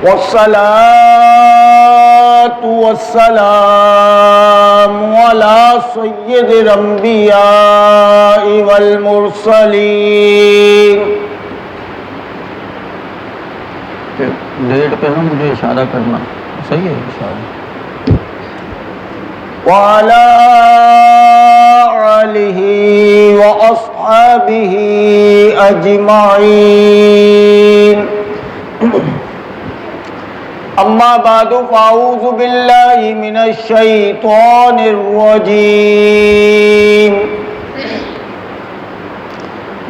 والصلاة والسلام على سید الانبیاء والمرسلین. لیٹ پہ نا مجھے اشارہ کرنا صحیح ہے اشارہ. وعلى آلہ واصحابہ اجمعین. اما بعد فاعوذ باللہ من الشیطان الرجیم.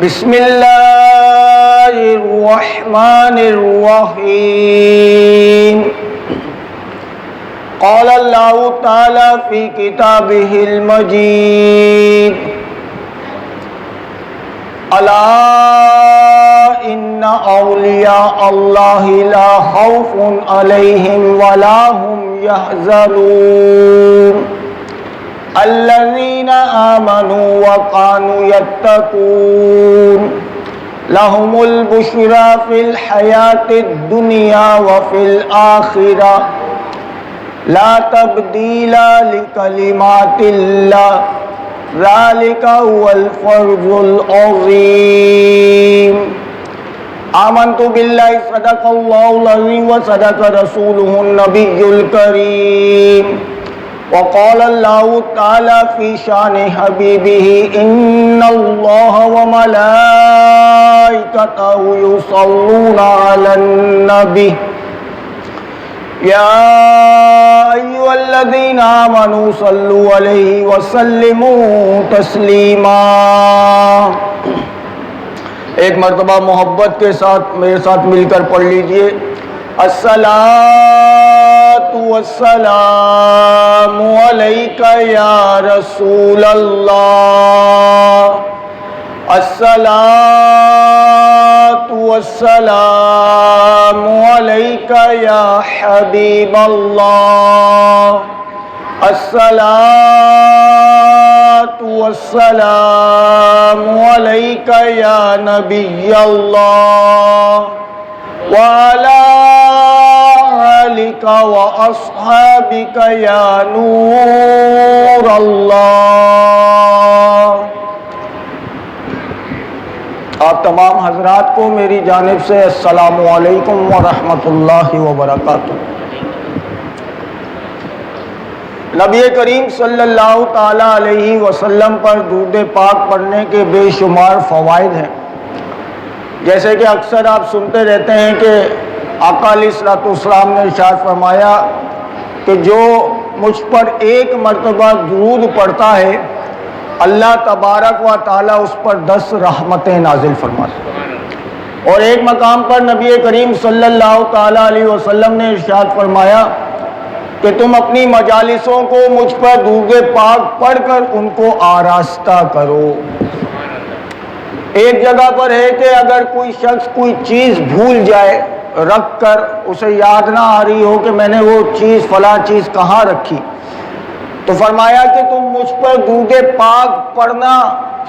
بسم اللہ الرحمن الرحیم. قال اللہ تعالی فی کتابہ المجید الا ان اولیاء اللہ لا خوف علیہم ولا هم يحزنون الذین آمنوا وكانوا يتقون لهم البشرى في الحیاة الدنیا وفي الآخرة لا تبدیل لکلمات اللہ ذالک هو الفوز العظیم. آمنت باللہ صدق اللہ العظیم وصدق رسولہ النبی الکریم. وقال اللہ تعالی فی شان حبیبہ ان اللہ وملائکتہ یصلون علی النبی یا ایھا الذین آمنوا صلوا علیہ وسلموا تسلیما. ایک مرتبہ محبت کے ساتھ میرے ساتھ مل کر پڑھ لیجئے. الصلاۃ والسلام علیک یا رسول اللہ. الصلاۃ والسلام علیک یا حبیب اللہ. الصلاۃ والسلام علیک یا نبی اللہ وعلی آلک واصحابک یا نور اللہ. آپ تمام حضرات کو میری جانب سے السلام علیکم ورحمۃ اللہ وبرکاتہ. نبی کریم صلی اللہ تعالیٰ علیہ وسلم پر درود پاک پڑھنے کے بے شمار فوائد ہیں. جیسے کہ اکثر آپ سنتے رہتے ہیں کہ آقا علیہ الصلوۃ والسلام نے ارشاد فرمایا کہ جو مجھ پر ایک مرتبہ درود پڑھتا ہے اللہ تبارک و تعالیٰ اس پر 10 رحمتیں نازل فرماتے ہیں. اور ایک مقام پر نبی کریم صلی اللہ تعالیٰ علیہ وسلم نے ارشاد فرمایا کہ تم اپنی مجالسوں کو مجھ پر درود پاک پڑھ کر ان کو آراستہ کرو. ایک جگہ پر ہے کہ اگر کوئی شخص کوئی چیز بھول جائے رکھ کر اسے یاد نہ آ رہی ہو کہ میں نے وہ چیز فلاں چیز کہاں رکھی تو فرمایا کہ تم مجھ پر درود پاک پڑھنا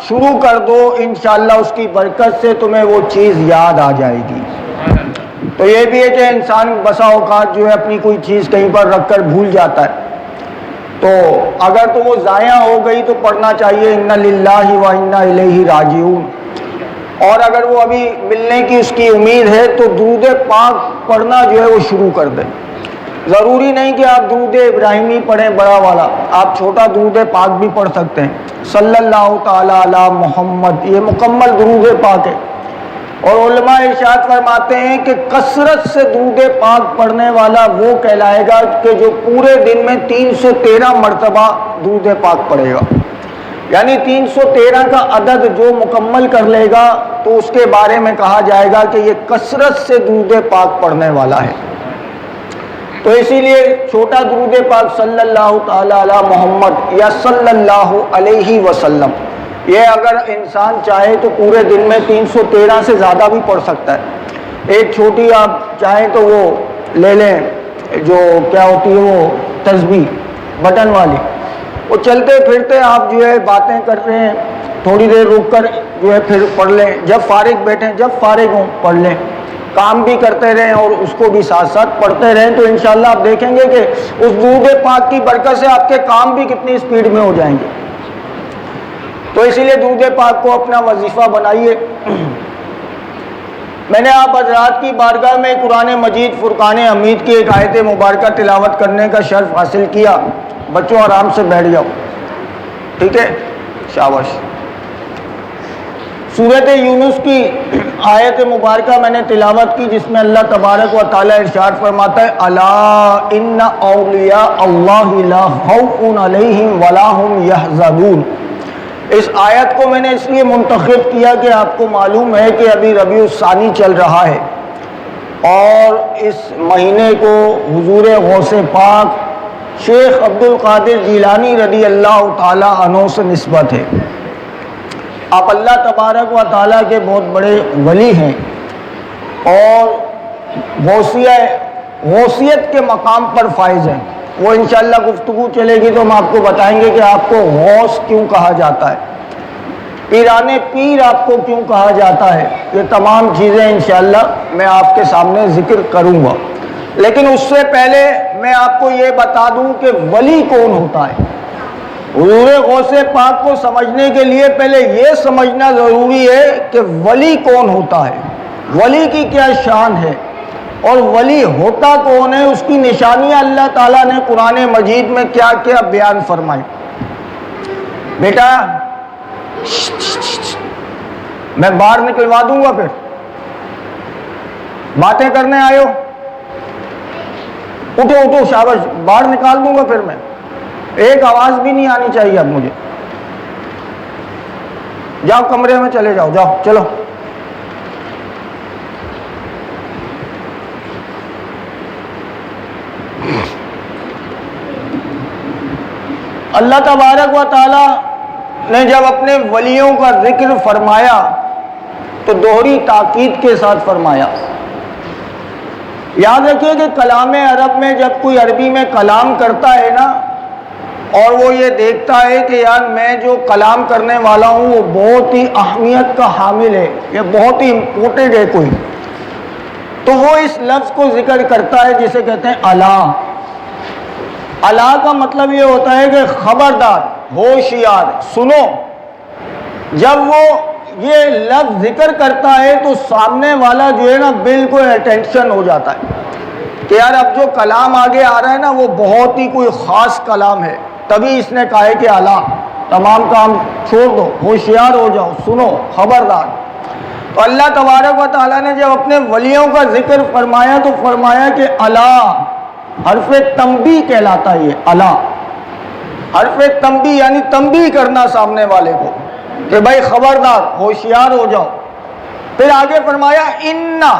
شروع کر دو انشاءاللہ اس کی برکت سے تمہیں وہ چیز یاد آ جائے گی. تو یہ بھی ہے کہ انسان بسا اوقات جو ہے اپنی کوئی چیز کہیں پر رکھ کر بھول جاتا ہے تو اگر تو وہ ضائع ہو گئی تو پڑھنا چاہیے انا للہ و انا الیہ راجعون. اور اگر وہ ابھی ملنے کی اس کی امید ہے تو درود پاک پڑھنا جو ہے وہ شروع کر دیں. ضروری نہیں کہ آپ درود ابراہیمی پڑھیں بڑا والا, آپ چھوٹا درود پاک بھی پڑھ سکتے ہیں. صلی اللہ تعالی علی محمد یہ مکمل درود پاک ہے. اور علماء ارشاد فرماتے ہیں کہ کثرت سے درود پاک پڑھنے والا وہ کہلائے گا کہ جو پورے دن میں 313 مرتبہ درود پاک پڑھے گا. یعنی 313 کا عدد جو مکمل کر لے گا تو اس کے بارے میں کہا جائے گا کہ یہ کثرت سے درود پاک پڑھنے والا ہے. تو اسی لیے چھوٹا درود پاک صلی اللہ تعالی علی محمد یا صلی اللہ علیہ وسلم یہ اگر انسان چاہے تو پورے دن میں 313 سے زیادہ بھی پڑھ سکتا ہے. ایک چھوٹی آپ چاہیں تو وہ لے لیں جو کیا ہوتی ہے وہ تسبیح بٹن والی, وہ چلتے پھرتے آپ جو ہے باتیں کر رہے ہیں تھوڑی دیر رک کر جو ہے پھر پڑھ لیں, جب فارغ بیٹھیں جب فارغ ہوں پڑھ لیں. کام بھی کرتے رہیں اور اس کو بھی ساتھ ساتھ پڑھتے رہیں، تو انشاءاللہ آپ دیکھیں گے کہ اس درود پاک کی برکت سے آپ کے کام بھی کتنی سپیڈ میں ہو جائیں گے۔ تو اسی لیے درود پاک کو اپنا وظیفہ بنائیے۔ میں نے آپ حضرات کی بارگاہ میں قرآن مجید فرقان حمید کی ایک آیت مبارکہ تلاوت کرنے کا شرف حاصل کیا۔ بچوں آرام سے بیٹھ جاؤ، ٹھیک ہے، شاباش۔ سورۃ یونس کی آیت مبارکہ میں نے تلاوت کی، جس میں اللہ تبارک و تعالی ارشاد فرماتا ہے الا ان اولیاء اللہ لا خوف علیہم ولا هم یحزنون۔ اس آیت کو میں نے اس لیے منتخب کیا کہ آپ کو معلوم ہے کہ ابھی ربیع الثانی چل رہا ہے اور اس مہینے کو حضور غوث پاک شیخ عبد القادر جیلانی رضی اللہ تعالی عنہ سے نسبت ہے۔ آپ اللہ تبارک و تعالیٰ کے بہت بڑے ولی ہیں اور غوثیت کے مقام پر فائز ہیں۔ وہ انشاءاللہ گفتگو چلے گی تو ہم آپ کو بتائیں گے کہ آپ کو غوث کیوں کہا جاتا ہے، پیرانے پیر آپ کو کیوں کہا جاتا ہے۔ یہ تمام چیزیں انشاءاللہ میں آپ کے سامنے ذکر کروں گا، لیکن اس سے پہلے میں آپ کو یہ بتا دوں کہ ولی کون ہوتا ہے۔ حضور غوث پاک کو سمجھنے کے لیے پہلے یہ سمجھنا ضروری ہے کہ ولی کون ہوتا ہے، ولی کی کیا شان ہے اور ولی ہوتا کون ہے، اس کی نشانیاں اللہ تعالیٰ نے قرآن مجید میں کیا کیا بیان فرمائی۔ بیٹا میں باہر نکلوا دوں گا، پھر باتیں کرنے آئے ہو، اٹھو اٹھو، شاباش، باہر نکال دوں گا پھر میں، ایک آواز بھی نہیں آنی چاہیے اب مجھے۔ جاؤ کمرے میں چلے جاؤ، جاؤ چلو۔ اللہ تبارک و تعالی نے جب اپنے ولیوں کا ذکر فرمایا تو دوہری تاکید کے ساتھ فرمایا۔ یاد رکھیے کہ کلام عرب میں جب کوئی عربی میں کلام کرتا ہے نا، اور وہ یہ دیکھتا ہے کہ یار میں جو کلام کرنے والا ہوں وہ بہت ہی اہمیت کا حامل ہے، یہ بہت ہی امپورٹنٹ ہے کوئی، تو وہ اس لفظ کو ذکر کرتا ہے جسے کہتے ہیں الا۔ الا کا مطلب یہ ہوتا ہے کہ خبردار، ہوشیار، سنو۔ جب وہ یہ لفظ ذکر کرتا ہے تو سامنے والا جو ہے نا بالکل اٹینشن ہو جاتا ہے کہ یار اب جو کلام آگے آ رہا ہے نا وہ بہت ہی کوئی خاص کلام ہے، تبھی اس نے کہا ہے کہ الا، تمام کام چھوڑ دو، ہوشیار ہو جاؤ، سنو، خبردار۔ تو اللہ تبارک و تعالیٰ نے جب اپنے ولیوں کا ذکر فرمایا تو فرمایا کہ الا، حرف تنبیہ کہلاتا ہے یہ الا، حرف تنبیہ یعنی تنبیہ کرنا سامنے والے کو کہ بھائی خبردار، ہوشیار ہو جاؤ۔ پھر آگے فرمایا انا،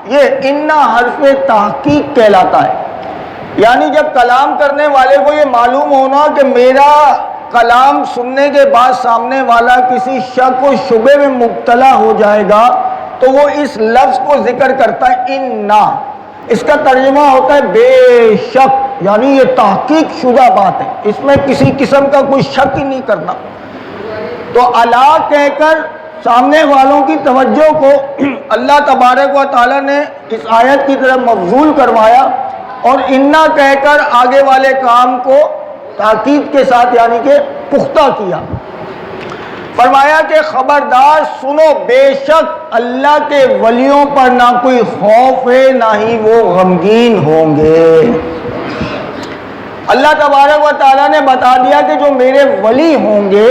یہ انا حرف تحقیق کہلاتا ہے، یعنی جب کلام کرنے والے کو یہ معلوم ہونا کہ میرا کلام سننے کے بعد سامنے والا کسی شک و شبے میں مبتلا ہو جائے گا تو وہ اس لفظ کو ذکر کرتا ہے انا۔ اس کا ترجمہ ہوتا ہے بے شک، یعنی یہ تحقیق شدہ بات ہے، اس میں کسی قسم کا کوئی شک ہی نہیں کرنا۔ تو الا کہہ کر سامنے والوں کی توجہ کو اللہ تبارک و تعالیٰ نے اس آیت کی طرف مبذول کروایا اور انا کہہ کر آگے والے کام کو تاکید کے ساتھ یعنی کہ پختہ کیا۔ فرمایا کہ خبردار سنو، بے شک اللہ کے ولیوں پر نہ کوئی خوف ہے نہ ہی وہ غمگین ہوں گے۔ اللہ تبارک و تعالیٰ نے بتا دیا کہ جو میرے ولی ہوں گے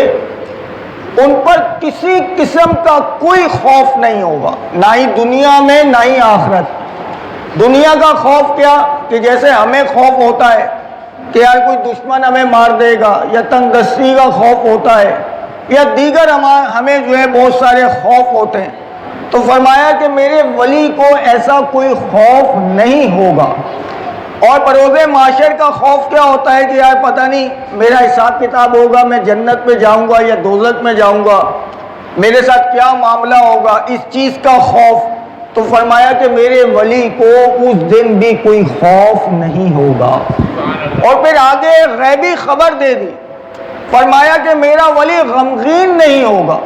ان پر کسی قسم کا کوئی خوف نہیں ہوگا، نہ ہی دنیا میں نہ ہی آخرت۔ دنیا کا خوف کیا کہ جیسے ہمیں خوف ہوتا ہے کہ یار کوئی دشمن ہمیں مار دے گا، یا تنگ دستی کا خوف ہوتا ہے، یا دیگر ہمیں جو ہے بہت سارے خوف ہوتے ہیں، تو فرمایا کہ میرے ولی کو ایسا کوئی خوف نہیں ہوگا۔ اور بروز معاشر کا خوف کیا ہوتا ہے کہ یار پتہ نہیں میرا حساب کتاب ہوگا، میں جنت میں جاؤں گا یا دوزخ میں جاؤں گا، میرے ساتھ کیا معاملہ ہوگا، اس چیز کا خوف۔ تو فرمایا کہ میرے ولی کو اس دن بھی کوئی خوف نہیں ہوگا۔ اور پھر آگے غیبی خبر دے دی، فرمایا کہ میرا ولی غمگین نہیں ہوگا۔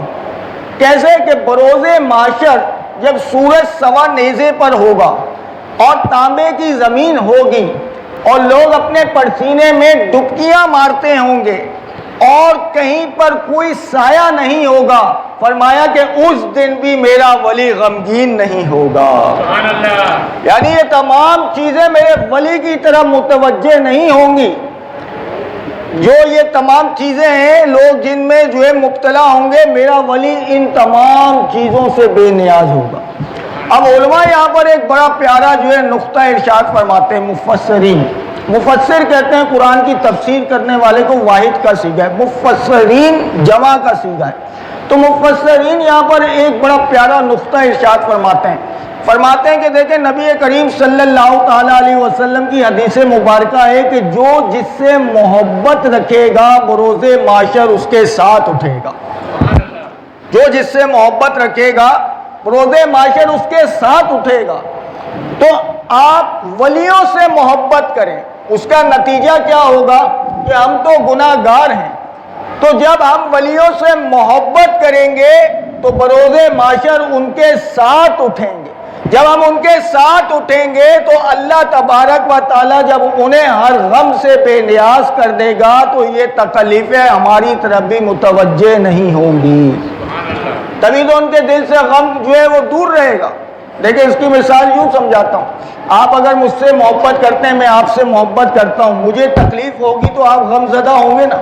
کیسے کہ بروز معاشر جب سورج سوا نیزے پر ہوگا اور تانبے کی زمین ہوگی اور لوگ اپنے پسینے میں ڈبکیاں مارتے ہوں گے اور کہیں پر کوئی سایہ نہیں ہوگا، فرمایا کہ اس دن بھی میرا ولی غمگین نہیں ہوگا۔ سبحان اللہ۔ یعنی یہ تمام چیزیں میرے ولی کی طرف متوجہ نہیں ہوں گی۔ جو یہ تمام چیزیں ہیں لوگ جن میں جو ہے مبتلا ہوں گے، میرا ولی ان تمام چیزوں سے بے نیاز ہوگا۔ اب علماء یہاں پر ایک بڑا پیارا جو ہے نقطہ ارشاد فرماتے ہیں، مفسرین، مفسر کہتے ہیں قرآن کی تفسیر کرنے والے کو واحد کا صیغہ ہے، مفسرین جمع کا صیغہ ہے۔ تو مفسرین یہاں پر ایک بڑا پیارا نقطہ ارشاد فرماتے ہیں کہ دیکھیں نبی کریم صلی اللہ تعالیٰ علیہ وسلم کی حدیث مبارکہ ہے کہ جو جس سے محبت رکھے گا بروز معاشر اس کے ساتھ اٹھے گا۔ جو جس سے محبت رکھے گا بروز معاشر اس کے ساتھ اٹھے گا۔ تو آپ ولیوں سے محبت کریں، اس کا نتیجہ کیا ہوگا کہ ہم تو گناہ گار ہیں، تو جب ہم ولیوں سے محبت کریں گے تو بروز معاشر ان کے ساتھ اٹھیں گے۔ جب ہم ان کے ساتھ اٹھیں گے تو اللہ تبارک و تعالیٰ جب انہیں ہر غم سے بے نیاز کر دے گا تو یہ تکلیفیں ہماری طرف بھی متوجہ نہیں ہوں گی، تبھی تو ان کے دل سے غم جو ہے وہ دور رہے گا۔ دیکھیں اس کی مثال یوں سمجھاتا ہوں، آپ اگر مجھ سے محبت کرتے ہیں، میں آپ سے محبت کرتا ہوں، مجھے تکلیف ہوگی تو آپ غم زدہ ہوں گے نا،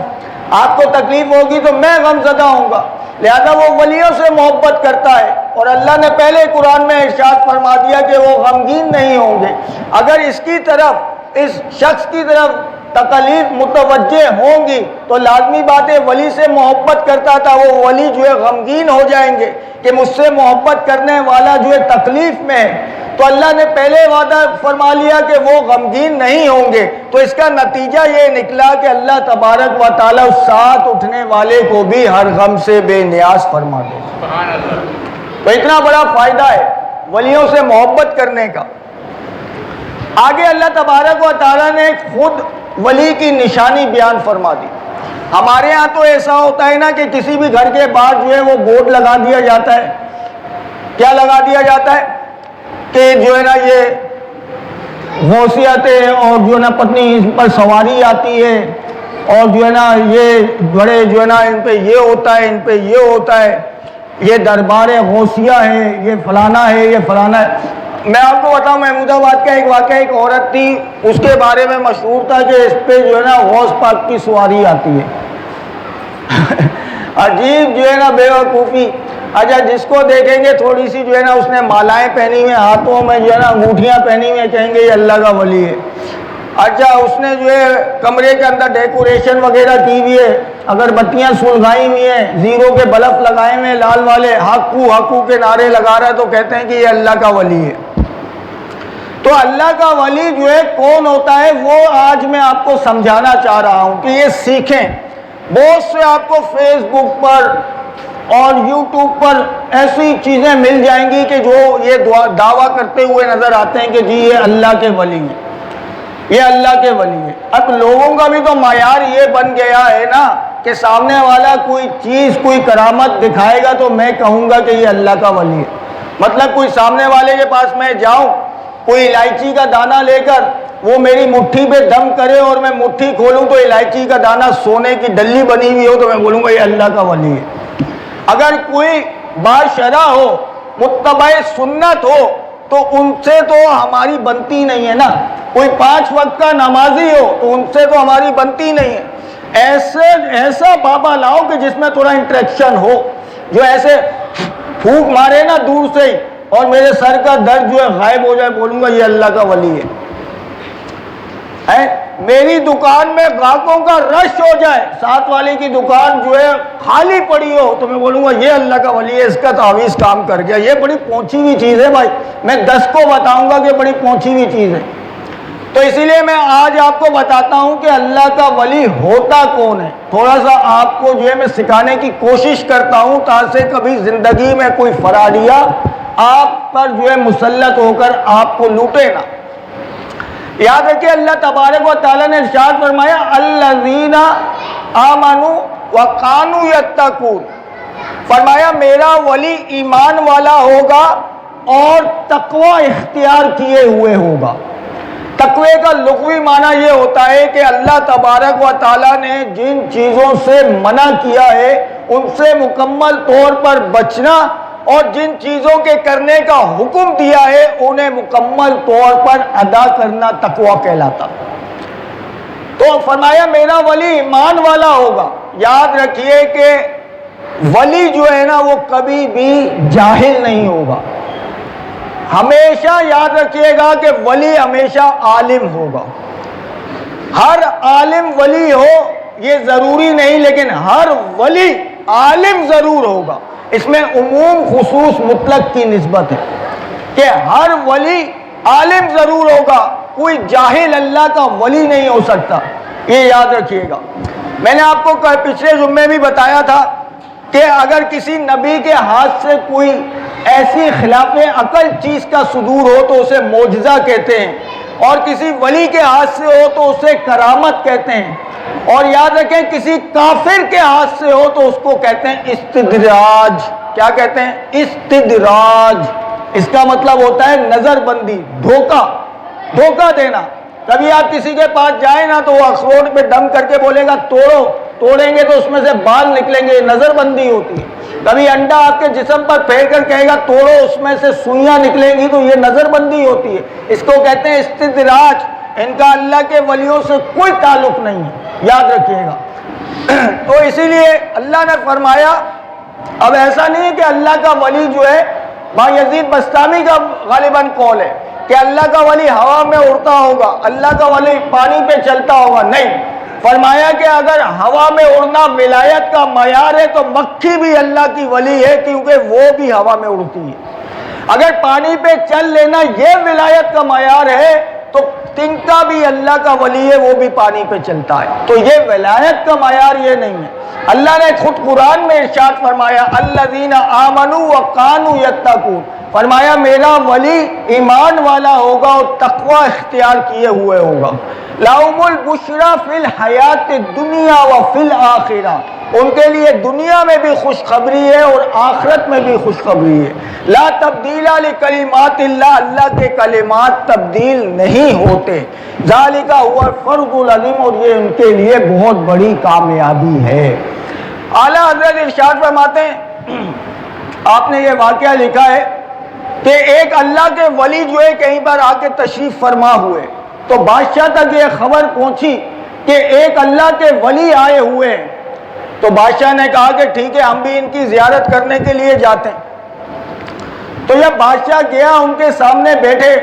آپ کو تکلیف ہوگی تو میں غم زدہ ہوں گا۔ لہذا وہ ولیوں سے محبت کرتا ہے اور اللہ نے پہلے قرآن میں ارشاد فرما دیا کہ وہ غمگین نہیں ہوں گے۔ اگر اس کی طرف، اس شخص کی طرف تکلیف متوجہ ہوں گی تو لازمی بات ہے ولی سے محبت کرتا تھا وہ ولی جو ہے غمگین ہو جائیں گے کہ مجھ سے محبت کرنے والا جو ہے تکلیف میں ہے، تو اللہ نے پہلے وعدہ فرما لیا کہ وہ غمگین نہیں ہوں گے۔ تو اس کا نتیجہ یہ نکلا کہ اللہ تبارک و تعالیٰ اس ساتھ اٹھنے والے کو بھی ہر غم سے بے نیاز فرما دے۔ سبحان اللہ۔ تو اتنا بڑا فائدہ ہے ولیوں سے محبت کرنے کا۔ آگے اللہ تبارک و تعالیٰ نے خود ولی کی نشانی بیان فرما دی۔ ہمارے ہاں تو ایسا ہوتا ہے نا کہ کسی بھی گھر کے باہر جو ہے وہ بورڈ لگا دیا جاتا ہے، کیا لگا دیا جاتا ہے کہ جو ہے نا یہ غوثیت ہے اور جو ہے نا پتنی اس پر سواری آتی ہے اور جو ہے نا یہ بڑے جو ہے نا ان پہ یہ ہوتا ہے، ان پہ یہ ہوتا ہے، یہ دربار غوثیہ ہے، یہ فلانا ہے، یہ فلانا ہے۔ میں آپ کو بتاؤں محمود آباد کا ایک واقعہ، ایک عورت تھی، اس کے بارے میں مشہور تھا کہ اس پہ جو ہے نا غوث پاک کی سواری آتی ہے۔ عجیب جو ہے نا بیوقوفی۔ اچھا جس کو دیکھیں گے تھوڑی سی جو ہے نا اس نے مالائیں پہنی ہوئی ہیں، ہاتھوں میں جو ہے نا انگوٹھیاں پہنی ہوئی ہیں، کہیں گے یہ اللہ کا ولی ہے۔ اچھا اس نے جو ہے کمرے کے اندر ڈیکوریشن وغیرہ کی ہوئی ہے، اگر بتیاں سلگائی ہوئی ہیں، زیرو کے بلب لگائے ہوئے لال والے، حقو حقو کے نعرے لگا رہا ہے، تو کہتے ہیں کہ یہ اللہ کا ولی ہے۔ تو اللہ کا ولی جو ہے کون ہوتا ہے وہ آج میں آپ کو سمجھانا چاہ رہا ہوں کہ یہ سیکھیں۔ بہت سے آپ کو فیس بک پر اور یوٹیوب پر ایسی چیزیں مل جائیں گی کہ جو یہ دعویٰ کرتے ہوئے نظر آتے ہیں کہ جی یہ اللہ کے ولی ہیں، یہ اللہ کے ولی ہے۔ اب لوگوں کا بھی تو معیار یہ بن گیا ہے نا کہ سامنے والا کوئی چیز، کوئی کرامت دکھائے گا تو میں کہوں گا کہ یہ اللہ کا ولی ہے۔ مطلب کوئی سامنے والے کے پاس میں جاؤں، کوئی الائچی کا دانہ لے کر وہ میری مٹھی پہ دم کرے اور میں مٹھی کھولوں تو الائچی کا دانہ سونے کی ڈلی بنی ہوئی ہو تو میں بولوں گا یہ اللہ کا ولی ہے۔ اگر کوئی باشرع ہو، متبع سنت ہو تو ان سے تو ہماری بنتی نہیں ہے نا، کوئی 5 وقت کا نمازی ہو تو ان سے تو ہماری بنتی نہیں ہے۔ ایسا بابا لاؤ کہ جس میں تھوڑا انٹریکشن ہو، جو ایسے پھونک مارے نا دور سے ہی اور میرے سر کا درد جو ہے غائب ہو جائے، بولوں گا یہ اللہ کا ولی ہے۔ میری دکان میں گاہکوں کا رش ہو جائے، ساتھ والے کی دکان جو ہے خالی پڑی ہو تو میں بولوں گا یہ اللہ کا ولی ہے، اس کا تعویذ کام کر گیا۔ یہ بڑی پہنچی ہوئی چیز ہے بھائی، میں 10 کو بتاؤں گا کہ بڑی پہنچی ہوئی چیز ہے۔ تو اسی لیے میں آج آپ کو بتاتا ہوں کہ اللہ کا ولی ہوتا کون ہے، تھوڑا سا آپ کو جو ہے میں سکھانے کی کوشش کرتا ہوں تاکہ کبھی زندگی میں کوئی فراڈیا آپ پر جو ہے مسلط ہو کر آپ کو لوٹے نہ۔ یاد رکھیے اللہ تبارک و تعالیٰ نے ارشاد فرمایا الذین آمنوا وکانوا یتقون، فرمایا میرا ولی ایمان والا ہوگا اور تقوی اختیار کیے ہوئے ہوگا۔ تقوی کا لغوی معنی یہ ہوتا ہے کہ اللہ تبارک و تعالیٰ نے جن چیزوں سے منع کیا ہے ان سے مکمل طور پر بچنا، اور جن چیزوں کے کرنے کا حکم دیا ہے انہیں مکمل طور پر ادا کرنا تقوی کہلاتا۔ تو فرمایا میرا ولی ایمان والا ہوگا۔ یاد رکھیے کہ ولی جو ہے نا وہ کبھی بھی جاہل نہیں ہوگا۔ ہمیشہ یاد رکھیے گا کہ ولی ہمیشہ عالم ہوگا۔ ہر عالم ولی ہو یہ ضروری نہیں، لیکن ہر ولی عالم ضرور ہوگا۔ اس میں عموم خصوص مطلق کی نسبت ہے کہ ہر ولی عالم ضرور ہوگا، کوئی جاہل اللہ کا ولی نہیں ہو سکتا، یہ یاد رکھیے گا۔ میں نے آپ کو پچھلے جمعے بھی بتایا تھا کہ اگر کسی نبی کے ہاتھ سے کوئی ایسی خلاف عقل چیز کا صدور ہو تو اسے معجزہ کہتے ہیں، اور کسی ولی کے ہاتھ سے ہو تو اسے کرامت کہتے ہیں، اور یاد رکھیں کسی کافر کے ہاتھ سے ہو تو اس کو کہتے ہیں استدراج۔ کیا کہتے ہیں؟ استدراج۔ اس کا مطلب ہوتا ہے نظر بندی، دھوکہ دینا۔ کبھی آپ کسی کے پاس جائیں نا تو وہ اخروٹ پہ دم کر کے بولے گا توڑو، توڑیں گے تو اس میں سے بال نکلیں گے، نظر بندی ہوتی ہے۔ کبھی انڈا آپ کے جسم پر پھیر کر کہے گا توڑو، اس میں سے سوئیاں نکلیں گی، تو یہ نظر بندی ہوتی ہے۔ اس کو کہتے ہیں استدراج۔ ان کا اللہ کے ولیوں سے کوئی تعلق نہیں ہے، یاد رکھیے گا۔ تو اسی لیے اللہ نے فرمایا، اب ایسا نہیں ہے کہ اللہ کا ولی جو ہے، بایزید بستامی کا غالباً قول ہے کہ اللہ کا ولی ہوا میں اڑتا ہوگا، اللہ کا ولی پانی پہ چلتا ہوگا، نہیں۔ فرمایا کہ اگر ہوا میں اڑنا ولایت کا معیار ہے تو مکھی بھی اللہ کی ولی ہے، کیونکہ وہ بھی ہوا میں اڑتی ہے۔ اگر پانی پہ چل لینا یہ ولایت کا معیار ہے تو تنکا بھی اللہ کا ولی ہے، وہ بھی پانی پہ چلتا ہے۔ تو یہ ولایت کا معیار یہ نہیں ہے۔ اللہ نے خود قرآن میں ارشاد فرمایا الذین آمنوا وکانوا یتقون، فرمایا میرا ولی ایمان والا ہوگا اور تقوی اختیار کیے ہوئے ہوگا۔ لَهُمُ الْبُشْرَى فِي الْحَيَاةِ الدُّنْيَا وَفِي الْآخِرَةِ، ان کے لیے دنیا میں بھی خوشخبری ہے اور آخرت میں بھی خوشخبری ہے۔ لا تبدیل لکلمات اللہ، اللہ کے کلمات تبدیل نہیں ہوتے۔ ذالک هو الفوز العظیم، اور یہ ان کے لیے بہت بڑی کامیابی ہے۔ اعلیٰ حضرت ارشاد فرماتے ہیں، آپ نے یہ واقعہ لکھا ہے کہ ایک اللہ کے ولی جو ہے کہیں پر آ کے تشریف فرما ہوئے تو بادشاہ تک یہ خبر پہنچی کہ ایک اللہ کے ولی آئے ہوئے ہیں۔ تو بادشاہ نے کہا کہ ٹھیک ہے، ہم بھی ان کی زیارت کرنے کے لیے جاتے ہیں۔ تو جب بادشاہ گیا ان کے سامنے بیٹھے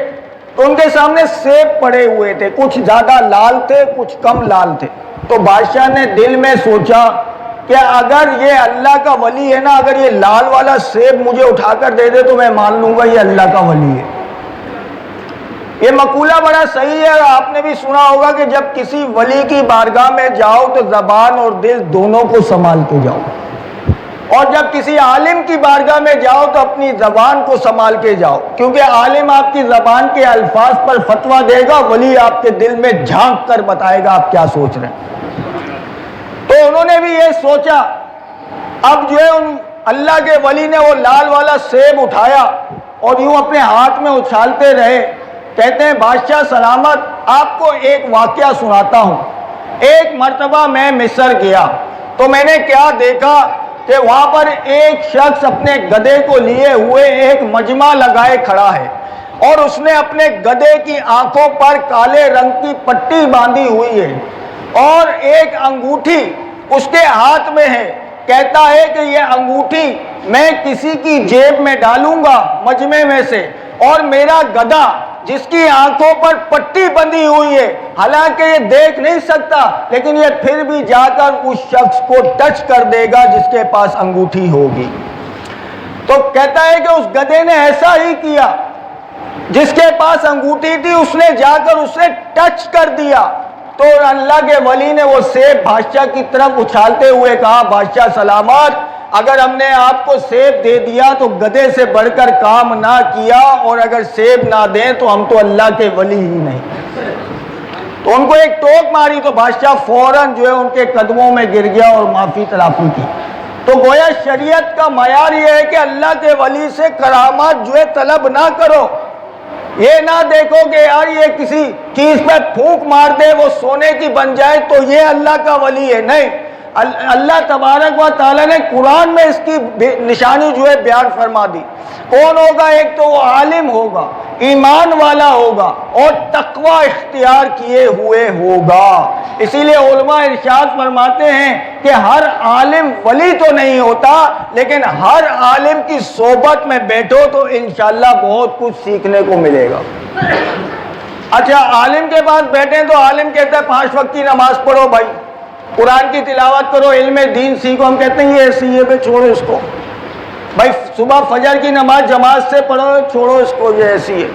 تو ان کے سامنے سیب پڑے ہوئے تھے، کچھ زیادہ لال تھے کچھ کم لال تھے۔ تو بادشاہ نے دل میں سوچا کہ اگر یہ اللہ کا ولی ہے نا، اگر یہ لال والا سیب مجھے اٹھا کر دے دے تو میں مان لوں گا یہ اللہ کا ولی ہے۔ یہ مقولہ بڑا صحیح ہے، آپ نے بھی سنا ہوگا کہ جب کسی ولی کی بارگاہ میں جاؤ تو زبان اور دل دونوں کو سنبھال کے جاؤ، اور جب کسی عالم کی بارگاہ میں جاؤ تو اپنی زبان کو سنبھال کے جاؤ، کیونکہ عالم آپ کی زبان کے الفاظ پر فتویٰ دے گا، ولی آپ کے دل میں جھانک کر بتائے گا آپ کیا سوچ رہے ہیں۔ تو انہوں نے بھی یہ سوچا۔ اب جو ہے اللہ کے ولی نے وہ لال والا سیب اٹھایا اور یوں اپنے ہاتھ میں اچھالتے رہے۔ کہتے ہیں بادشاہ سلامت، آپ کو ایک واقعہ سناتا ہوں۔ ایک مرتبہ میں مصر گیا تو میں نے کیا دیکھا کہ وہاں پر ایک شخص اپنے گدھے کو لیے ہوئے ایک مجمع لگائے کھڑا ہے، اور اس نے اپنے گدھے کی آنکھوں پر کالے رنگ کی پٹی باندھی ہوئی ہے، اور ایک انگوٹھی اس کے ہاتھ میں ہے۔ کہتا ہے کہ یہ انگوٹھی میں کسی کی جیب میں ڈالوں گا مجمع میں سے، اور میرا گدھا جس کی آنکھوں پر پٹی بندھی ہوئی ہے، حالانکہ یہ دیکھ نہیں سکتا، لیکن یہ پھر بھی جا کر اس شخص کو ٹچ کر دے گا جس کے پاس انگوٹھی ہوگی۔ تو کہتا ہے کہ اس گدھے نے ایسا ہی کیا، جس کے پاس انگوٹھی تھی اس نے جا کر اسے ٹچ کر دیا۔ تو اللہ کے ولی نے وہ سیب بادشاہ کی طرف اچھالتے ہوئے کہا بادشاہ سلامت، اگر ہم نے آپ کو سیب دے دیا تو گدھے سے بڑھ کر کام نہ کیا، اور اگر سیب نہ دیں تو ہم تو اللہ کے ولی ہی نہیں۔ تو ان کو ایک ٹوک ماری تو بادشاہ فوراً جو ہے ان کے قدموں میں گر گیا اور معافی تلافی کی۔ تو گویا شریعت کا معیار یہ ہے کہ اللہ کے ولی سے کرامات جو ہے طلب نہ کرو. یہ نہ دیکھو کہ یار یہ کسی چیز پہ پھونک مار دے وہ سونے کی بن جائے تو یہ اللہ کا ولی ہے. نہیں، اللہ تبارک و تعالیٰ نے قرآن میں اس کی نشانی جو ہے بیان فرما دی. کون ہوگا؟ ایک تو وہ عالم ہوگا، ایمان والا ہوگا اور تقوی اختیار کیے ہوئے ہوگا. اسی لیے علماء ارشاد فرماتے ہیں کہ ہر عالم ولی تو نہیں ہوتا، لیکن ہر عالم کی صحبت میں بیٹھو تو انشاءاللہ بہت کچھ سیکھنے کو ملے گا. اچھا، عالم کے پاس بیٹھیں تو عالم کہتا ہے 5 وقت کی نماز پڑھو بھائی، قرآن کی تلاوت کرو، علم دین سیکھو. ہم کہتے ہیں یہ ایسی ہے بھائی چھوڑو اس کو، بھائی صبح فجر کی نماز جماعت سے پڑھو، چھوڑو اس کو، یہ ایسی ہے.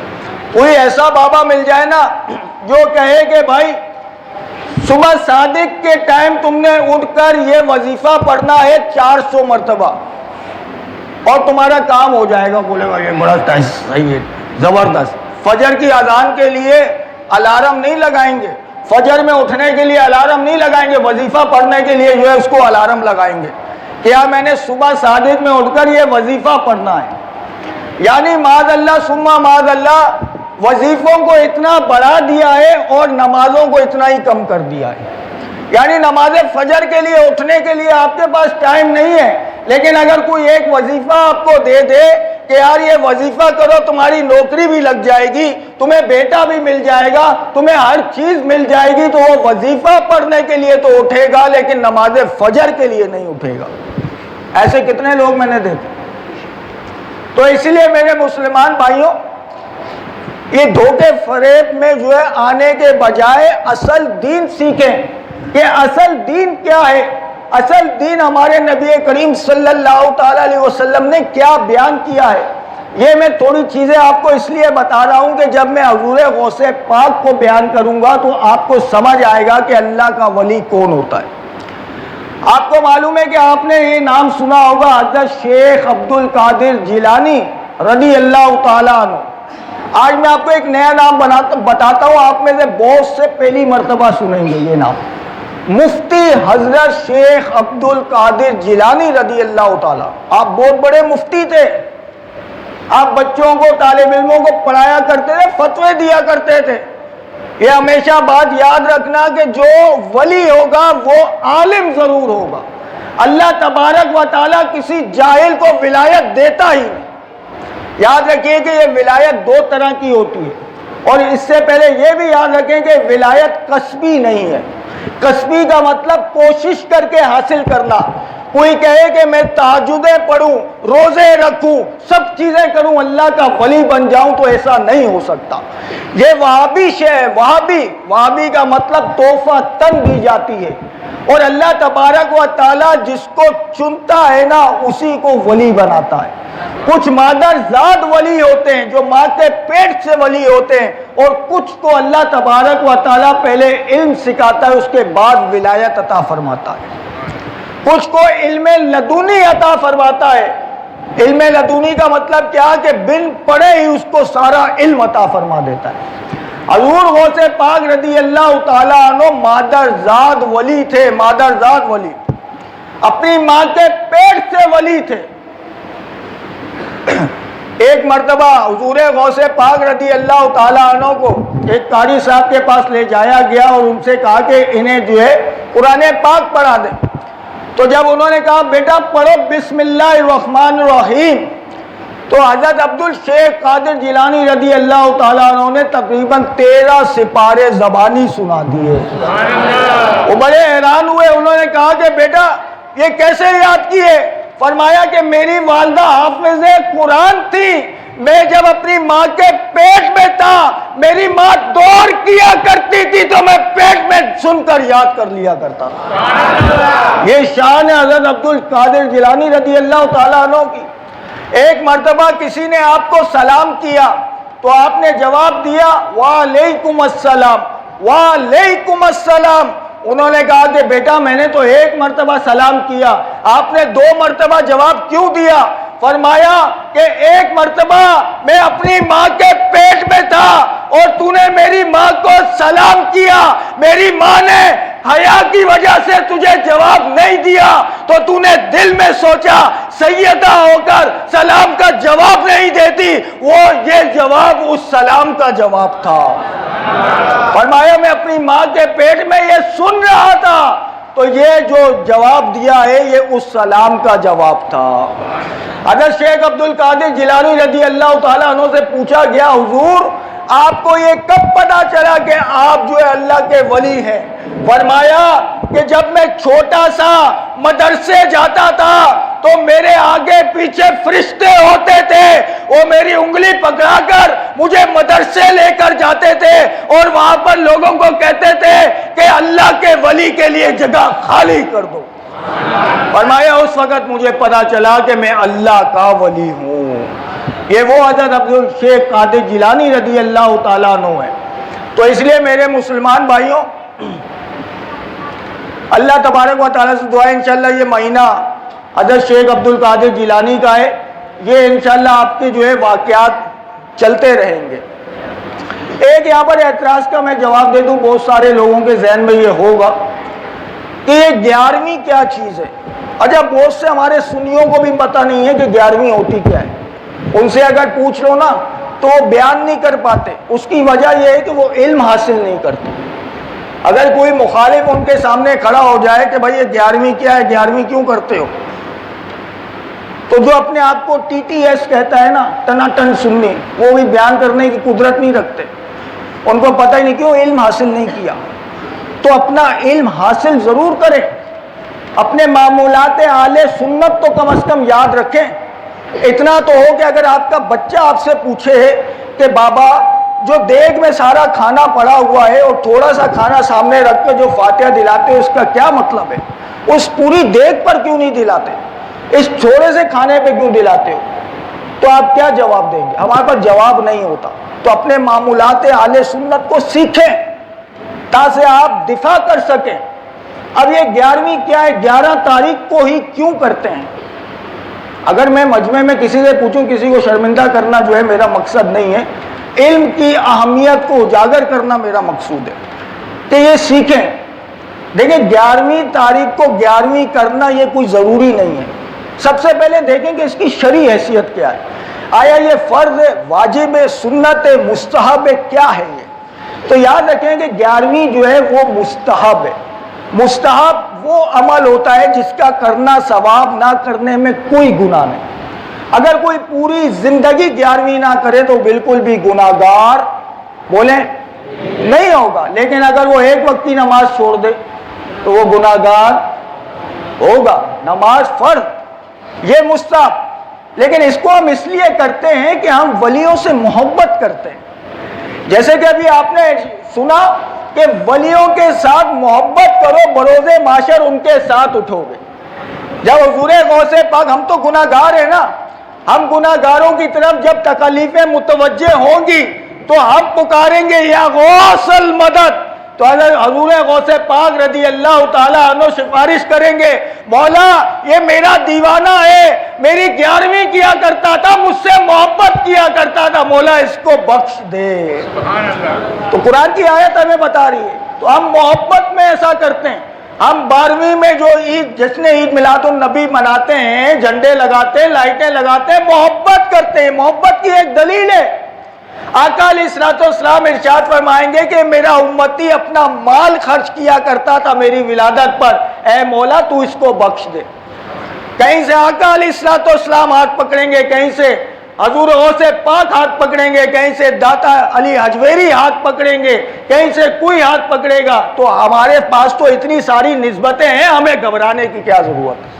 کوئی ایسا بابا مل جائے نا جو کہے کہ بھائی صبح صادق کے ٹائم تم نے اٹھ کر یہ وظیفہ پڑھنا ہے 400 مرتبہ اور تمہارا کام ہو جائے گا، بولے گا یہ بڑا صحیح ہے، زبردست. فجر کی اذان کے لیے الارم نہیں لگائیں گے، فجر میں اٹھنے کے لیے الارم نہیں لگائیں گے، وظیفہ پڑھنے کے لیے جو ہے اس کو الارم لگائیں گے. کیا میں نے صبح صادق میں اٹھ کر یہ وظیفہ پڑھنا ہے. یعنی معاذ اللہ ثم معاذ اللہ وظیفوں کو اتنا بڑھا دیا ہے اور نمازوں کو اتنا ہی کم کر دیا ہے. یعنی نماز فجر کے لیے اٹھنے کے لیے آپ کے پاس ٹائم نہیں ہے، لیکن اگر کوئی ایک وظیفہ آپ کو دے دے کہ یار یہ وظیفہ کرو تمہاری نوکری بھی لگ جائے گی، تمہیں بیٹا بھی مل جائے گا، تمہیں ہر چیز مل جائے گی، تو وہ وظیفہ پڑھنے کے لیے تو اٹھے گا لیکن نماز فجر کے لیے نہیں اٹھے گا. ایسے کتنے لوگ میں نے دیکھے. تو اس لیے میرے مسلمان بھائیوں، یہ دھوکے فریب میں جو ہے آنے کے بجائے اصل دین سیکھیں کہ اصل دین کیا ہے. اصل دین ہمارے نبی کریم صلی اللہ تعالی علیہ وسلم نے کیا بیان کیا ہے. یہ میں تھوڑی چیزیں آپ کو اس لیے بتا رہا ہوں کہ جب میں حضور غوث پاک کو بیان کروں گا تو آپ کو سمجھ آئے گا کہ اللہ کا ولی کون ہوتا ہے. آپ کو معلوم ہے کہ آپ نے یہ نام سنا ہوگا حضرت شیخ عبد القادر جیلانی رضی اللہ تعالیٰ عنہ. آج میں آپ کو ایک نیا نام بتاتا ہوں، آپ میں سے بہت سے پہلی مرتبہ سنیں گے یہ نام. مفتی حضرت شیخ عبد القادر جیلانی رضی اللہ تعالیٰ. آپ بہت بڑے مفتی تھے، آپ بچوں کو طالب علموں کو پڑھایا کرتے تھے، فتوے دیا کرتے تھے. یہ ہمیشہ بات یاد رکھنا کہ جو ولی ہوگا وہ عالم ضرور ہوگا. اللہ تبارک و تعالیٰ کسی جاہل کو ولایت دیتا ہی نہیں. یاد رکھیے کہ یہ ولایت 2 طرح کی ہوتی ہے، اور اس سے پہلے یہ بھی یاد رکھیں کہ ولایت کسبی نہیں ہے. کسبی کا مطلب کوشش کر کے حاصل کرنا. کوئی کہے کہ میں تہجدیں پڑھوں، روزے رکھوں، سب چیزیں کروں، اللہ کا ولی بن جاؤں، تو ایسا نہیں ہو سکتا. یہ وہابی شے ہے. وہابی کا مطلب تحفہ تن دی جاتی ہے، اور اللہ تبارک و تعالیٰ جس کو چنتا ہے نا اسی کو ولی بناتا ہے. کچھ مادرزاد ولی ہوتے ہیں جو ماں کے پیٹ سے ولی ہوتے ہیں، اور کچھ کو اللہ تبارک و تعالیٰ پہلے علم سکھاتا ہے اس کے بعد ولایت عطا فرماتا ہے. کچھ کو علم لدنی عطا فرماتا ہے. علم لدنی کا مطلب کیا کہ بن پڑھے ہی اس کو سارا علم عطا فرما دیتا ہے. حضور غوث پاک رضی اللہ تعالیٰ عنہ مادرزاد ولی تھے. مادرزاد ولی اپنی ماں کے پیٹ سے ولی تھے. ایک مرتبہ حضور غوث پاک رضی اللہ تعالیٰ عنہ کو ایک قاری صاحب کے پاس لے جایا گیا اور ان سے کہا کہ انہیں جو ہے قرآن پاک پڑھا دیں. تو جب انہوں نے کہا بیٹا پڑھو بسم اللہ الرحمن الرحیم، تو حضرت عبد الشیخ قادر جیلانی رضی اللہ تعالیٰ عنہ نے تقریباً 13 سپارے زبانی سنا دیے. وہ بڑے حیران ہوئے. انہوں نے کہا کہ بیٹا یہ کیسے یاد کیے؟ فرمایا کہ میری والدہ حافظ قرآن تھی. میں جب اپنی ماں کے پیٹ میں تھا میری ماں دوڑ کیا کرتی تھی تو میں پیٹ میں سن کر یاد کر لیا کرتا تھا. یہ شان ہے حضرت عبد القادر جیلانی رضی اللہ تعالیٰ عنہ کی. ایک مرتبہ کسی نے آپ کو سلام کیا تو آپ نے جواب دیا وعلیکم السلام، وعلیکم السلام. انہوں نے کہا کہ بیٹا میں نے تو 1 مرتبہ سلام کیا، آپ نے 2 مرتبہ جواب کیوں دیا؟ فرمایا کہ 1 مرتبہ میں اپنی ماں کے پیٹ میں تھا اور تو نے میری ماں کو سلام کیا، میری ماں نے حیا کی وجہ سے تجھے جواب نہیں دیا تو تو نے دل میں سوچا سیدہ ہو کر سلام کا جواب نہیں دیتی، وہ یہ جواب اس سلام کا جواب تھا۔ فرمایا میں اپنی ماں کے پیٹ میں یہ سن رہا تھا تو یہ جو جواب دیا ہے یہ اس سلام کا جواب تھا۔ حضرت شیخ عبد القادر جیلانی رضی اللہ تعالیٰ عنہ سے پوچھا گیا حضور آپ کو یہ کب پتا چلا کہ آپ جو ہے اللہ کے ولی ہیں؟ فرمایا کہ جب میں چھوٹا سا مدرسے جاتا تھا تو میرے آگے پیچھے فرشتے ہوتے تھے، وہ میری انگلی پکڑا کر مجھے مدرسے لے کر جاتے تھے اور وہاں پر لوگوں کو کہتے تھے کہ اللہ کے ولی کے لیے جگہ خالی کر دو۔ فرمایا اس وقت مجھے پتا چلا کہ میں اللہ کا ولی ہوں۔ یہ وہ حضرت عبد الشیخ قادر جیلانی رضی اللہ تعالیٰ عنہ ہے۔ تو اس لیے میرے مسلمان بھائیوں، اللہ تبارک و تعالیٰ سے دعا ہے انشاءاللہ یہ مہینہ حضرت شیخ عبد القادر جیلانی کا ہے، یہ انشاءاللہ آپ کے جو ہے واقعات چلتے رہیں گے۔ ایک یہاں پر اعتراض کا میں جواب دے دوں، بہت سارے لوگوں کے ذہن میں یہ ہوگا کہ یہ 11ویں کیا چیز ہے۔ اچھا بہت سے ہمارے سنیوں کو بھی پتہ نہیں ہے کہ 11ویں ہوتی کیا ہے، ان سے اگر پوچھ لو نا تو وہ بیان نہیں کر پاتے۔ اس کی وجہ یہ ہے کہ وہ علم حاصل نہیں کرتے۔ اگر کوئی مخالف ان کے سامنے کھڑا ہو جائے کہ بھائی یہ 11ویں کیا ہے، 11ویں کیوں کرتے ہو، تو جو اپنے آپ کو ٹی ٹی ایس کہتا ہے نا، ٹناٹن سنی، وہ بھی بیان کرنے کی قدرت نہیں رکھتے، ان کو پتہ ہی نہیں کیوں علم حاصل نہیں کیا۔ تو اپنا علم حاصل ضرور کریں، اپنے معمولات اہل سنت تو کم از کم یاد رکھیں۔ اتنا تو ہو کہ اگر آپ کا بچہ آپ سے پوچھے کہ بابا جو دیگ میں سارا کھانا پڑا ہوا ہے اور تھوڑا سا کھانا سامنے رکھ کے جو فاتحہ دلاتے اس کا کیا مطلب ہے، اس پوری دیگ پر کیوں نہیں دلاتے، اس تھوڑے سے کھانے پہ کیوں دلاتے ہو، تو آپ کیا جواب دیں گے؟ ہمارے پاس جواب نہیں ہوتا۔ تو اپنے معمولات اہل سنت کو سیکھیں تاکہ آپ دفاع کر سکیں۔ اب یہ 11ویں کیا ہے، 11 تاریخ کو ہی کیوں کرتے ہیں؟ اگر میں مجمع میں کسی سے پوچھوں، کسی کو شرمندہ کرنا جو ہے میرا مقصد نہیں ہے، علم کی اہمیت کو اجاگر کرنا میرا مقصود ہے کہ یہ سیکھیں۔ دیکھیں 11ویں تاریخ کو 11ویں کرنا یہ کوئی ضروری نہیں ہے۔ سب سے پہلے دیکھیں کہ اس کی شرعی حیثیت کیا ہے، آیا یہ فرض ہے، واجب ہے، سنت ہے، مستحب ہے، کیا ہے یہ؟ تو یاد رکھیں کہ 11ویں جو ہے وہ مستحب ہے۔ مستحب وہ عمل ہوتا ہے جس کا کرنا ثواب، نہ کرنے میں کوئی گناہ نہیں۔ اگر کوئی پوری زندگی 11ویں نہ کرے تو بالکل بھی گناہگار بولیں نہیں ہوگا، لیکن اگر وہ ایک وقت کی نماز چھوڑ دے تو وہ گناہگار ہوگا۔ نماز فرض، یہ مستحب، لیکن اس کو ہم اس لیے کرتے ہیں کہ ہم ولیوں سے محبت کرتے ہیں۔ جیسے کہ ابھی آپ نے سنا کہ ولیوں کے ساتھ محبت کرو، بروز معاشر ان کے ساتھ اٹھو گے۔ جب حضور غوث پاک، ہم تو گناہگار ہیں نا، ہم گناہگاروں کی طرف جب تکالیفیں متوجہ ہوں گی تو ہم پکاریں گے یا غوث المدد، تو حضور غوث پاک رضی اللہ تعالیٰ عنہ سفارش کریں گے، مولا یہ میرا دیوانہ ہے، میری 11ویں کیا کرتا تھا، مجھ سے محبت کیا کرتا تھا، مولا اس کو بخش دے۔ سبحان اللہ۔ تو قرآن کی آیت ہمیں بتا رہی ہے، تو ہم محبت میں ایسا کرتے ہیں۔ ہم 12ویں میں جو عید، جشن عید میلاد النبی مناتے ہیں، جھنڈے لگاتے ہیں، لائٹیں لگاتے ہیں، محبت کرتے ہیں۔ محبت کی ایک دلیل ہے، آقا علیہ الصلوۃ والسلام ارشاد فرمائیں گے کہ میرا امتی اپنا مال خرچ کیا کرتا تھا میری ولادت پر، اے مولا تو اس کو بخش دے۔ کہیں سے آقا علیہ الصلوۃ والسلام ہاتھ پکڑیں گے، کہیں سے حضور غوث پاک ہاتھ پکڑیں گے، کہیں سے داتا علی حجویری ہاتھ پکڑیں گے، کہیں سے کوئی ہاتھ پکڑے گا، تو ہمارے پاس تو اتنی ساری نسبتیں ہیں، ہمیں گھبرانے کی کیا ضرورت ہے؟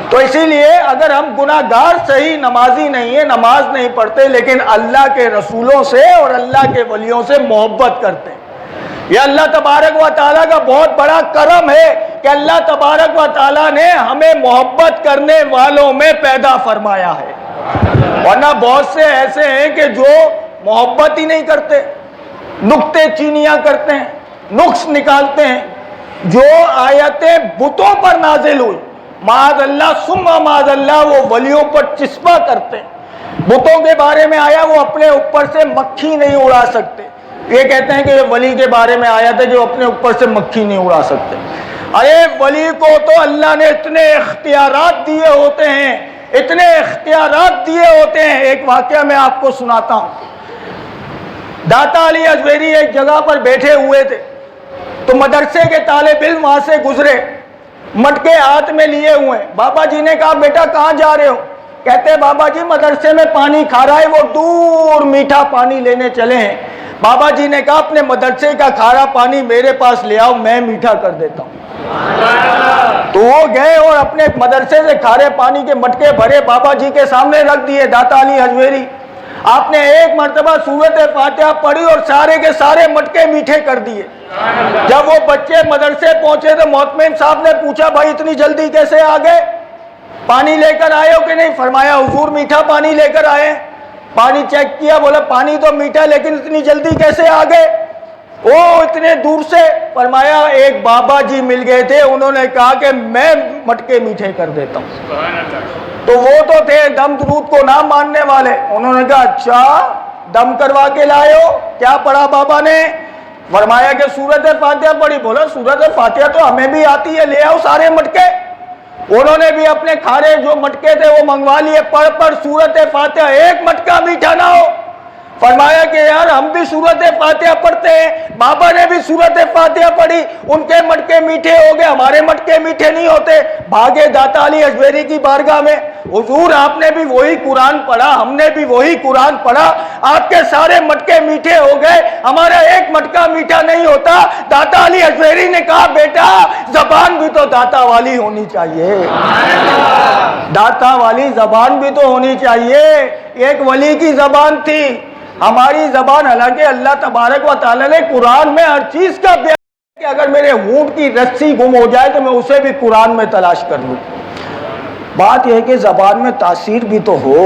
تو اسی لیے اگر ہم گناہگار صحیح نمازی نہیں ہیں، نماز نہیں پڑھتے، لیکن اللہ کے رسولوں سے اور اللہ کے ولیوں سے محبت کرتے ہیں، یہ اللہ تبارک و تعالیٰ کا بہت بڑا کرم ہے کہ اللہ تبارک و تعالیٰ نے ہمیں محبت کرنے والوں میں پیدا فرمایا ہے۔ ورنہ بہت سے ایسے ہیں کہ جو محبت ہی نہیں کرتے، نکتے چینیاں کرتے ہیں، نقص نکالتے ہیں۔ جو آیتیں بتوں پر نازل ہوئی، معاذ اللہ ثم معاذ اللہ، وہ ولیوں پر چسپاں کرتے ہیں۔ بتوں کے بارے میں آیا وہ اپنے اوپر سے مکھی نہیں اڑا سکتے، یہ کہتے ہیں کہ یہ ولی کے بارے میں آیا تھا جو اپنے اوپر سے مکھی نہیں اڑا سکتے. ارے ولی کو تو اللہ نے اتنے اختیارات دیے ہوتے ہیں، اتنے اختیارات دیے ہوتے ہیں. ایک واقعہ میں آپ کو سناتا ہوں. داتا علی ازویری ایک جگہ پر بیٹھے ہوئے تھے تو مدرسے کے طالب علم وہاں سے گزرے، مٹکے ہاتھ میں لیے ہوئے. بابا جی نے کہا بیٹا کہاں جا رہے ہو؟ کہتے بابا جی مدرسے میں پانی کھا رہا ہے، وہ دور میٹھا پانی لینے چلے ہیں. بابا جی نے کہا اپنے مدرسے کا کھارا پانی میرے پاس لے آؤ، میں میٹھا کر دیتا ہوں. تو وہ گئے اور اپنے مدرسے سے کھارے پانی کے مٹکے بھرے بابا جی کے سامنے رکھ دیے. داتا علی ازویری آپ نے ایک مرتبہ سورۃ فاتحہ پڑھی اور سارے کے سارے مٹکے میٹھے کر دیے. جب وہ بچے مدرسے پہنچے تو محتمم صاحب نے پوچھا بھائی اتنی جلدی کیسے آ گئے؟ پانی لے کر آئے ہو کہ نہیں؟ فرمایا حضور میٹھا پانی لے کر آئے. پانی چیک کیا، بولا پانی تو میٹھا لیکن اتنی جلدی کیسے آ گئے؟ وہ اتنے دور سے. فرمایا ایک بابا جی مل گئے تھے، انہوں نے کہا کہ میں مٹکے میٹھے کر دیتا ہوں. تو وہ تو تھے دم درود کو نہ ماننے والے. انہوں نے کہا اچھا دم کروا کے لائے ہو، کیا پڑھا بابا نے؟ فرمایا کہ سورۃ فاتحہ پڑھی. بولا سورۃ فاتحہ تو ہمیں بھی آتی ہے، لے آؤ سارے مٹکے. انہوں نے بھی اپنے کھارے جو مٹکے تھے وہ منگوا لیے. پڑھ سورۃ فاتحہ، ایک مٹکا میٹھا نہ ہو. فرمایا کہ یار ہم بھی سورۃ فاتحہ پڑھتے ہیں، بابا نے بھی سورۃ فاتحہ پڑھی، ان کے مٹکے میٹھے ہو گئے، ہمارے مٹکے میٹھے نہیں ہوتے. بھاگے داتا علی ازویری کی بارگاہ میں. حضور آپ نے بھی وہی قرآن پڑھا، ہم نے بھی وہی قرآن پڑھا، آپ کے سارے مٹکے میٹھے ہو گئے، ہمارا ایک مٹکا میٹھا نہیں ہوتا. داتا علی ازویری نے کہا بیٹا زبان بھی تو داتا والی ہونی چاہیے، داتا والی زبان بھی تو ہونی چاہیے. ایک ولی کی زبان تھی، ہماری زبان. حالانکہ اللہ تبارک و تعالیٰ نے قرآن میں ہر چیز کا بیان کہ اگر میرے ہونٹ کی رسی گم ہو جائے تو میں اسے بھی قرآن میں تلاش کر لوں. بات یہ ہے کہ زبان میں تاثیر بھی تو ہو.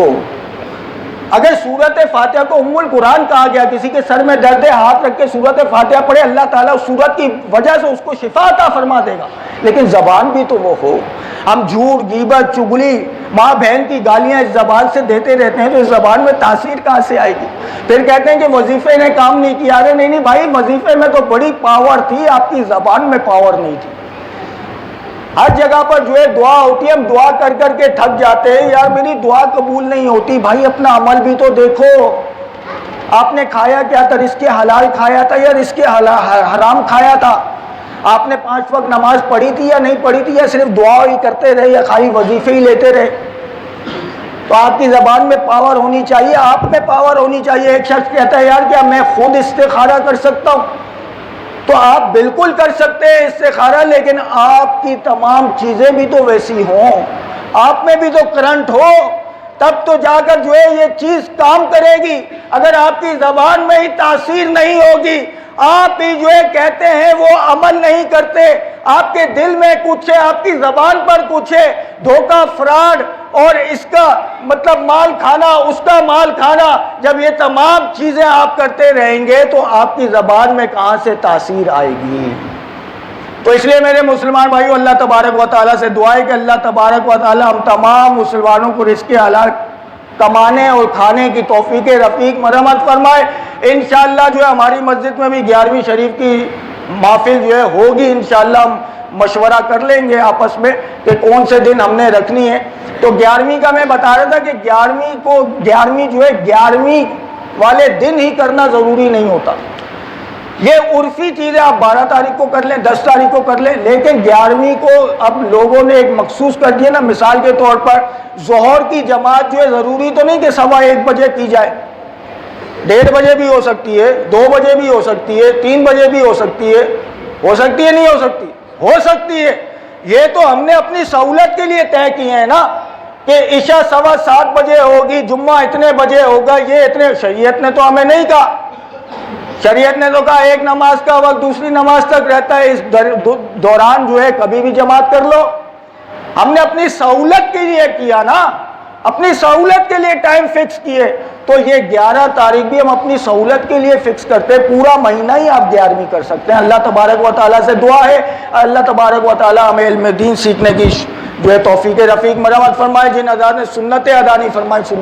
اگر سورۃ فاتحہ کو ام القرآن کہا گیا، کسی کے سر میں درد ہے ہاتھ رکھ کے سورۃ فاتحہ پڑھے، اللہ تعالیٰ اس سورت کی وجہ سے اس کو شفا عطا فرما دے گا. لیکن زبان بھی تو وہ ہو. ہم جھوٹ، غیبت، چگلی، ماں بہن کی گالیاں اس زبان سے دیتے رہتے ہیں تو اس زبان میں تاثیر کہاں سے آئے گی؟ پھر کہتے ہیں کہ وظیفے نے کام نہیں کیا. ارے نہیں بھائی، وظیفے میں تو بڑی پاور تھی، آپ کی زبان میں پاور نہیں تھی. ہر جگہ پر جو ہے دعا ہوتی ہے، ہم دعا کر کر کے تھک جاتے ہیں، یار میری دعا قبول نہیں ہوتی. بھائی اپنا عمل بھی تو دیکھو. آپ نے کھایا کیا تھا؟ رزق حلال کھایا تھا یا رزق حرام کھایا تھا؟ آپ نے 5 وقت نماز پڑھی تھی یا نہیں پڑھی تھی، یا صرف دعا ہی کرتے رہے یا خالی وظیفے ہی لیتے رہے؟ تو آپ کی زبان میں پاور ہونی چاہیے، آپ میں پاور ہونی چاہیے. ایک شخص کہتا ہے یار کیا میں خود استخارہ کر سکتا ہوں؟ تو آپ بالکل کر سکتے ہیں استخارہ، لیکن آپ کی تمام چیزیں بھی تو ویسی ہوں، آپ میں بھی تو کرنٹ ہو، تب تو جا کر جو ہے یہ چیز کام کرے گی. اگر آپ کی زبان میں ہی تاثیر نہیں ہوگی، آپ ہی جو ہے کہتے ہیں وہ عمل نہیں کرتے، آپ کے دل میں کچھ ہے، آپ کی زبان پر کچھ ہے، دھوکہ، فراڈ اور اس کا مطلب مال کھانا، اس کا مال کھانا، جب یہ تمام چیزیں آپ کرتے رہیں گے تو آپ کی زبان میں کہاں سے تاثیر آئے گی؟ تو اس لیے میرے مسلمان بھائیو، اللہ تبارک و تعالیٰ سے دعا ہے کہ اللہ تبارک و تعالیٰ ہم تمام مسلمانوں کو رزق حلال کمانے اور کھانے کی توفیق رفیق مرحمت فرمائے. انشاءاللہ جو ہے ہماری مسجد میں بھی 11ویں شریف کی محفل جو ہے ہوگی. انشاءاللہ ہم مشورہ کر لیں گے آپس میں کہ کون سے دن ہم نے رکھنی ہے. تو 11ویں کا میں بتا رہا تھا کہ 11ویں جو ہے 11ویں والے دن ہی کرنا ضروری نہیں ہوتا. یہ عرفی چیزیں آپ 12 تاریخ کو کر لیں، 10 تاریخ کو کر لیں، لیکن 11ویں کو اب لوگوں نے ایک مخصوص کر دیا نا. مثال کے طور پر ظہر کی جماعت جو ہے ضروری تو نہیں کہ 1:15 بجے کی جائے، 1:30 بجے بھی ہو سکتی ہے، 2 بجے بھی ہو سکتی ہے، 3 بجے بھی ہو سکتی ہے نہیں ہو سکتی؟ ہو سکتی ہے. یہ تو ہم نے اپنی سہولت کے لیے طے کیے ہیں نا کہ عشاء 7:15 بجے ہوگی، جمعہ اتنے بجے ہوگا. یہ اتنے شریعت نے تو ہمیں نہیں کہا. شریعت نے تو کہا ایک نماز کا وقت دوسری نماز تک رہتا ہے، اس دوران جو ہے کبھی بھی جماعت کر لو. ہم نے اپنی سہولت کے لیے کیا نا، اپنی سہولت کے لیے ٹائم فکس کیے. تو یہ 11 تاریخ بھی ہم اپنی سہولت کے لیے فکس کرتے، پورا مہینہ ہی آپ 11ویں کر سکتے ہیں. اللہ تبارک و تعالیٰ سے دعا ہے اللہ تبارک و تعالیٰ ہمیں علم دین سیکھنے کی جو ہے توفیق رفیق مرحمت فرمائے. جن حضرات نے سنتیں ادا نہیں فرمائی سنت